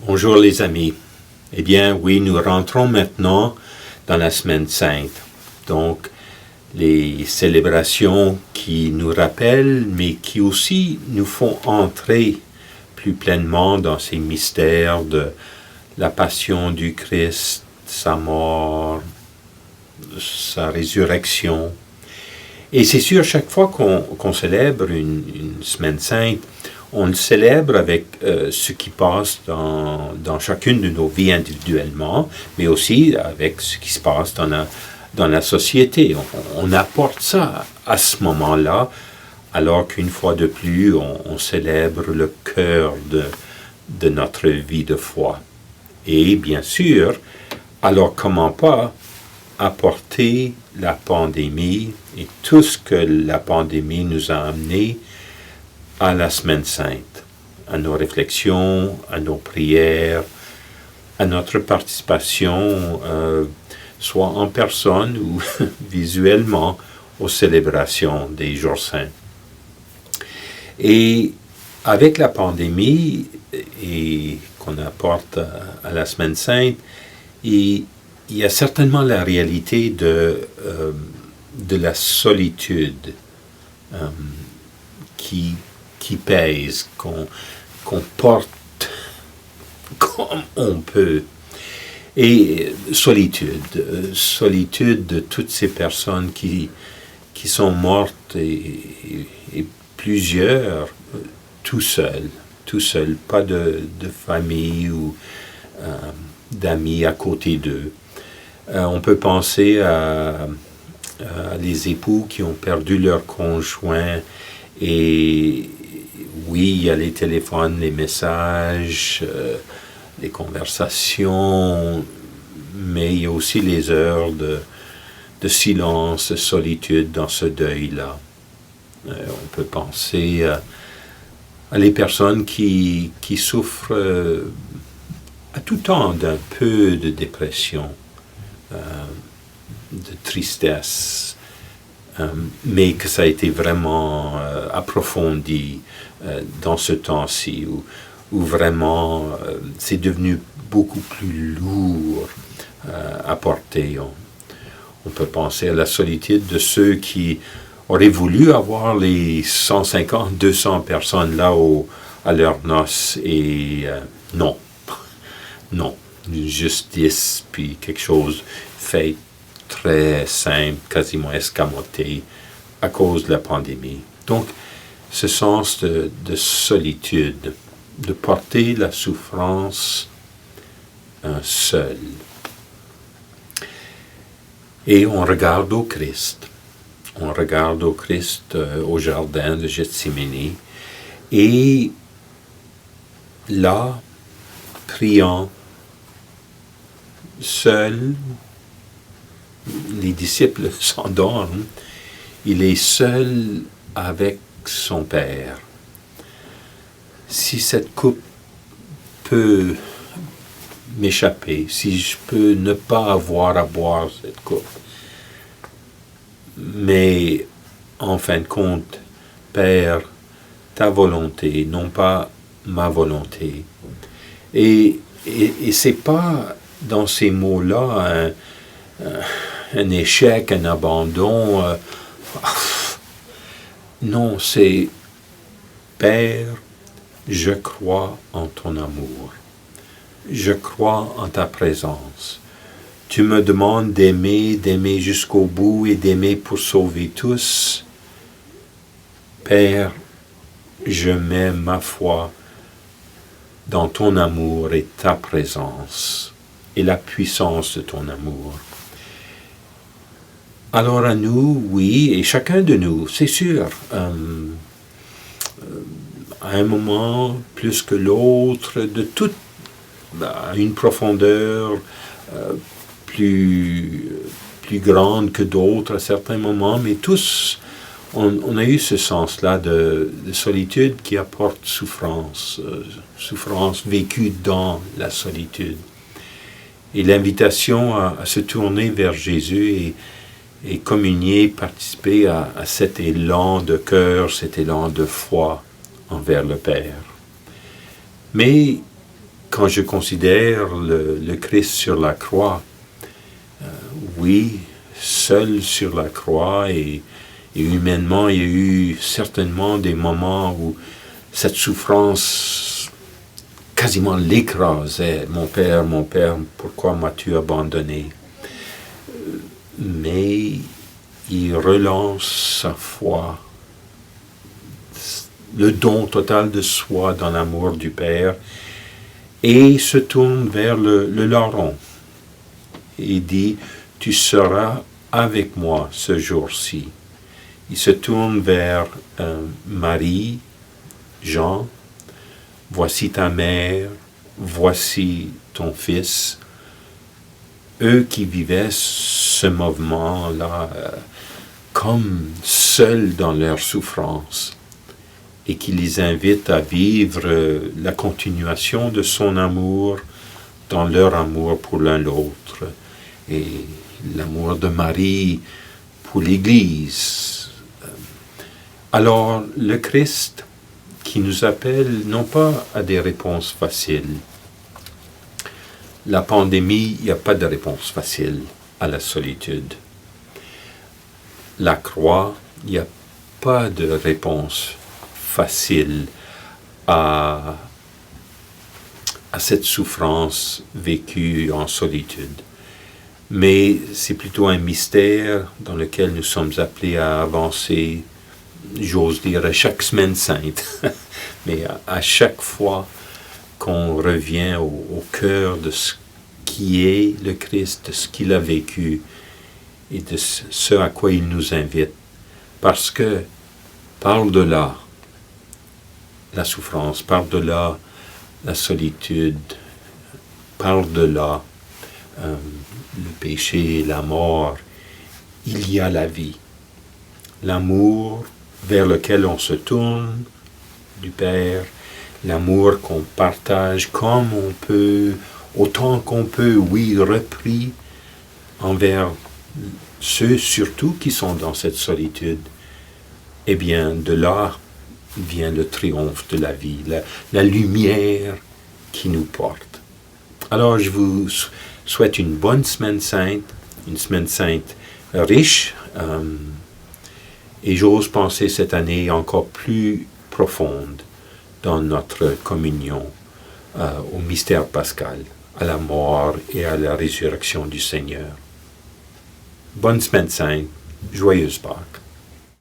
Bonjour les amis. Eh bien oui, nous rentrons maintenant dans la semaine sainte. Donc, les célébrations qui nous rappellent, mais qui aussi nous font entrer plus pleinement dans ces mystères de la passion du Christ, sa mort, sa résurrection. Et c'est sûr, chaque fois qu'on célèbre une semaine sainte, on le célèbre avec ce qui passe dans chacune de nos vies individuellement, mais aussi avec ce qui se passe dans la société. On apporte ça à ce moment-là, alors qu'une fois de plus, on célèbre le cœur de notre vie de foi. Et bien sûr, alors comment pas apporter la pandémie et tout ce que la pandémie nous a amené à la semaine sainte, à nos réflexions, à nos prières, à notre participation, soit en personne ou visuellement, aux célébrations des jours saints. Et avec la pandémie et qu'on apporte à la semaine sainte, il y a certainement la réalité de la solitude qui pèse, qu'on porte comme on peut. Et solitude de toutes ces personnes qui sont mortes et plusieurs tout seuls, pas de famille ou d'amis à côté d'eux. On peut penser à les époux qui ont perdu leur conjoint et oui, il y a les téléphones, les messages, les conversations, mais il y a aussi les heures de silence, de solitude dans ce deuil-là. On peut penser à les personnes qui souffrent à tout temps d'un peu de dépression, de tristesse, mais que ça a été vraiment approfondi dans ce temps-ci, où vraiment c'est devenu beaucoup plus lourd à porter. On peut penser à la solitude de ceux qui auraient voulu avoir les 150, 200 personnes là à leurs noces, et non, juste 10, puis quelque chose fait très simple, quasiment escamoté, à cause de la pandémie. Donc, ce sens de solitude, de porter la souffrance seul. Et on regarde au Christ. On regarde au Christ au jardin de Gethsémani. Et là, priant, seul, les disciples s'endorment. Il est seul avec son Père. Si cette coupe peut m'échapper, si je peux ne pas avoir à boire cette coupe, mais en fin de compte, Père, ta volonté, non pas ma volonté. Et c'est pas dans ces mots-là un échec, un abandon. Non, c'est Père, je crois en ton amour. Je crois en ta présence. Tu me demandes d'aimer jusqu'au bout et d'aimer pour sauver tous. Père, je mets ma foi dans ton amour et ta présence et la puissance de ton amour. Alors à nous, oui, et chacun de nous, c'est sûr, à un moment plus que l'autre, de toute une profondeur plus grande que d'autres à certains moments, mais tous, on a eu ce sens-là de solitude qui apporte souffrance, souffrance vécue dans la solitude. Et l'invitation à se tourner vers Jésus et communier, participer à cet élan de cœur, cet élan de foi envers le Père. Mais quand je considère le Christ sur la croix, oui, seul sur la croix, et humainement, il y a eu certainement des moments où cette souffrance quasiment l'écrasait. Mon Père, pourquoi m'as-tu abandonné? Mais il relance sa foi, le don total de soi dans l'amour du Père, et se tourne vers le larron. Il dit, tu seras avec moi ce jour-ci. Il se tourne vers Marie, Jean, voici ta mère, voici ton fils. Eux qui vivaient ce mouvement-là comme seuls dans leur souffrance, et qui les invite à vivre la continuation de son amour dans leur amour pour l'un l'autre, et l'amour de Marie pour l'Église. Alors, le Christ qui nous appelle non pas à des réponses faciles. La pandémie, il n'y a pas de réponse facile à la solitude. La croix, il n'y a pas de réponse facile à cette souffrance vécue en solitude. Mais c'est plutôt un mystère dans lequel nous sommes appelés à avancer, j'ose dire, à chaque semaine sainte, mais à chaque fois qu'on revient au cœur de ce qui est le Christ, de ce qu'il a vécu et de ce à quoi il nous invite. Parce que par-delà la souffrance, par-delà la solitude, par-delà le péché, la mort, il y a la vie. L'amour vers lequel on se tourne du Père, l'amour qu'on partage comme on peut, autant qu'on peut, oui, repris envers ceux surtout qui sont dans cette solitude. Eh bien, de là vient le triomphe de la vie, la lumière qui nous porte. Alors, je vous souhaite une bonne semaine sainte riche, et j'ose penser cette année encore plus profonde dans notre communion au mystère pascal, à la mort et à la résurrection du Seigneur. Bonne semaine sainte, joyeuse Pâques.